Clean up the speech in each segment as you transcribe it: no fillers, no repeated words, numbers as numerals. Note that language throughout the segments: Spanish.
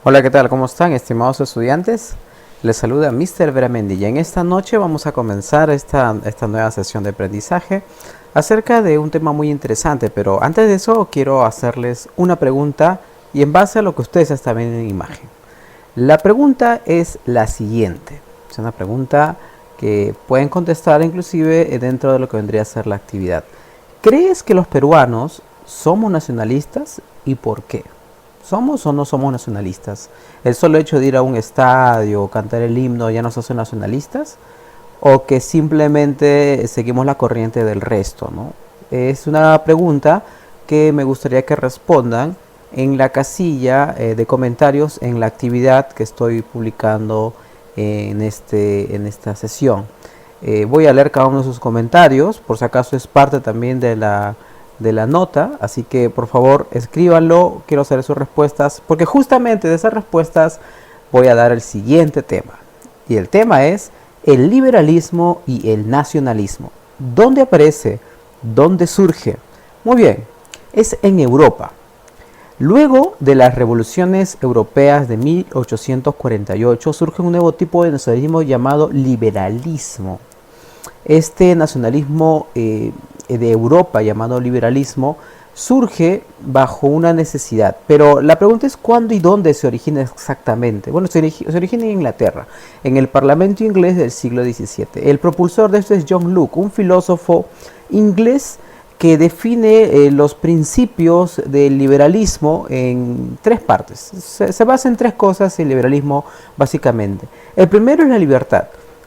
Hola, ¿qué tal? ¿Cómo están, estimados estudiantes? Les saluda Mr. Veramendi y en esta noche vamos a comenzar esta nueva sesión de aprendizaje acerca de un tema muy interesante, pero antes de eso quiero hacerles una pregunta y en base a lo que ustedes están viendo en imagen. La pregunta es la siguiente, es una pregunta que pueden contestar inclusive dentro de lo que vendría a ser la actividad. ¿Crees que los peruanos somos nacionalistas y por qué? ¿Somos o no somos nacionalistas? ¿El solo hecho de ir a un estadio o cantar el himno ya nos hace nacionalistas? ¿O que simplemente seguimos la corriente del resto, ¿no? Es una pregunta que me gustaría que respondan en la casilla de comentarios en la actividad que estoy publicando en esta sesión. Voy a leer cada uno de sus comentarios, por si acaso es parte también de la nota, así que por favor escríbanlo, quiero saber sus respuestas, porque justamente de esas respuestas voy a dar el siguiente tema. Y el tema es el liberalismo y el nacionalismo. ¿Dónde aparece? ¿Dónde surge? Muy bien, es en Europa. Luego de las revoluciones europeas de 1848 surge un nuevo tipo de nacionalismo llamado liberalismo. Este nacionalismo de Europa llamado liberalismo surge bajo una necesidad, pero la pregunta es cuándo y dónde se origina exactamente. Bueno, se origina en Inglaterra, en el Parlamento inglés del siglo XVII. El propulsor de esto es John Locke, un filósofo inglés que define los principios del liberalismo en tres partes. Se basa en tres cosas el liberalismo básicamente. El primero es la libertad,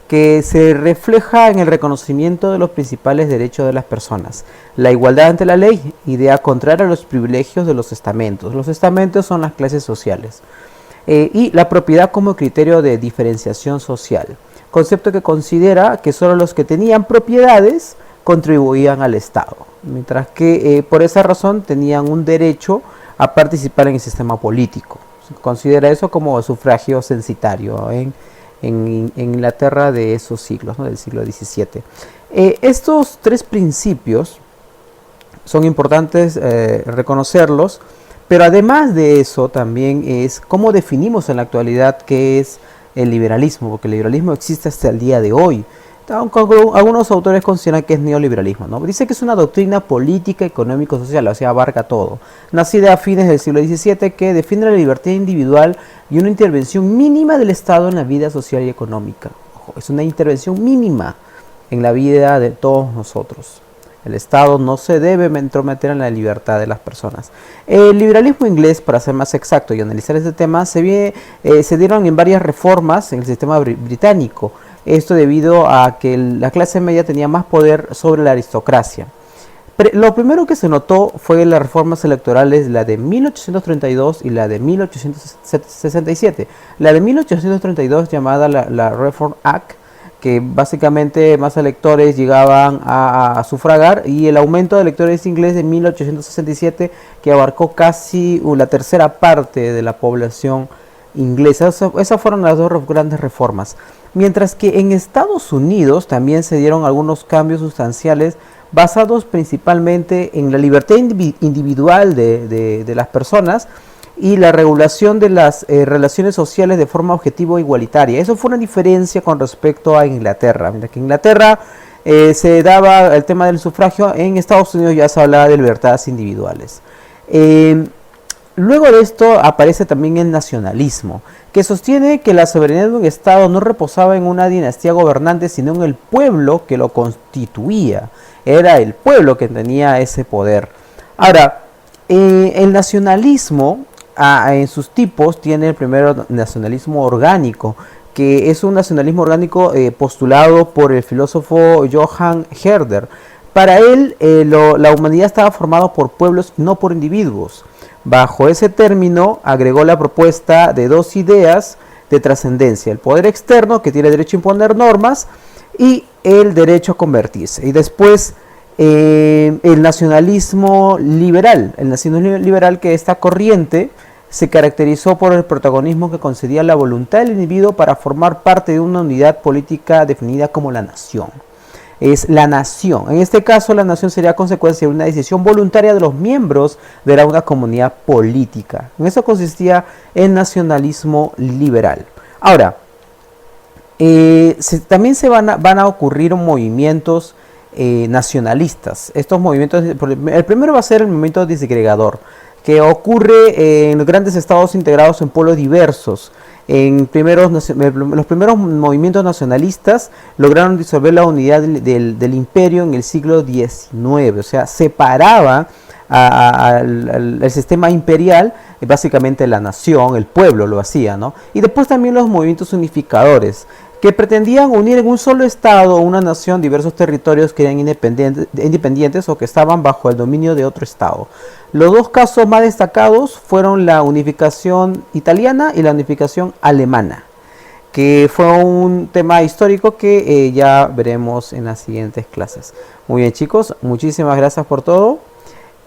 que se refleja en el reconocimiento de los principales derechos de las personas. La igualdad ante la ley, idea contraria a los privilegios de los estamentos. Los estamentos son las clases sociales. Y la propiedad como criterio de diferenciación social. Concepto que considera que solo los que tenían propiedades contribuían al Estado, mientras que por esa razón tenían un derecho a participar en el sistema político. Se considera eso como sufragio censitario en Inglaterra de esos siglos, ¿no? Del siglo XVII. Estos tres principios son importantes reconocerlos, pero además de eso también es cómo definimos en la actualidad qué es el liberalismo, porque el liberalismo existe hasta el día de hoy. Aunque algunos autores consideran que es neoliberalismo, ¿no? Dice que es una doctrina política, económico-social, o sea, abarca todo. Nacida a fines del siglo XVII, que defiende la libertad individual y una intervención mínima del Estado en la vida social y económica. Ojo, es una intervención mínima en la vida de todos nosotros. El Estado no se debe entrometer en la libertad de las personas. El liberalismo inglés, para ser más exacto y analizar este tema, se dieron en varias reformas en el sistema británico. Esto debido a que la clase media tenía más poder sobre la aristocracia. Lo primero que se notó fue las reformas electorales, la de 1832 y la de 1867. La de 1832 llamada la Reform Act, que básicamente más electores llegaban a sufragar, y el aumento de electores ingleses de 1867, que abarcó casi la tercera parte de la población inglesa. Esas fueron las dos grandes reformas. Mientras que en Estados Unidos también se dieron algunos cambios sustanciales basados principalmente en la libertad individual de las personas y la regulación de las relaciones sociales de forma objetiva e igualitaria. Eso fue una diferencia con respecto a Inglaterra. Mientras que en Inglaterra se daba el tema del sufragio, en Estados Unidos ya se hablaba de libertades individuales. Luego de esto aparece también el nacionalismo, que sostiene que la soberanía de un Estado no reposaba en una dinastía gobernante, sino en el pueblo que lo constituía. Era el pueblo que tenía ese poder. Ahora, el nacionalismo, en sus tipos, tiene el primero nacionalismo orgánico, que es un nacionalismo orgánico postulado por el filósofo Johann Herder. Para él, la humanidad estaba formada por pueblos, no por individuos. Bajo ese término agregó la propuesta de dos ideas de trascendencia: el poder externo, que tiene derecho a imponer normas, y el derecho a convertirse. Y después el nacionalismo liberal. El nacionalismo liberal, que esta corriente se caracterizó por el protagonismo que concedía la voluntad del individuo para formar parte de una unidad política definida como la nación. es la nación. En este caso, la nación sería consecuencia de una decisión voluntaria de los miembros de una comunidad política. En eso consistía el nacionalismo liberal. Ahora, también van a ocurrir movimientos nacionalistas. Estos movimientos, el primero va a ser el movimiento disgregador, que ocurre en los grandes estados integrados en pueblos diversos. Los primeros movimientos nacionalistas lograron disolver la unidad del imperio en el siglo XIX, o sea, separaba el sistema imperial, básicamente la nación, el pueblo lo hacía, ¿no? Y después también los movimientos unificadores, que pretendían unir en un solo estado o una nación diversos territorios que eran independientes o que estaban bajo el dominio de otro estado. Los dos casos más destacados fueron la unificación italiana y la unificación alemana, que fue un tema histórico que ya veremos en las siguientes clases. Muy bien, chicos, muchísimas gracias por todo.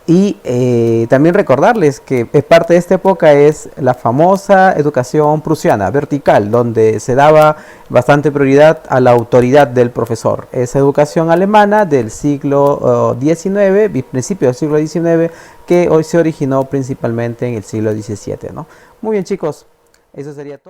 Y también recordarles que parte de esta época es la famosa educación prusiana, vertical, donde se daba bastante prioridad a la autoridad del profesor. Esa educación alemana del siglo XIX, principio del siglo XIX, que hoy se originó principalmente en el siglo XVII, ¿no? Muy bien, chicos, eso sería todo.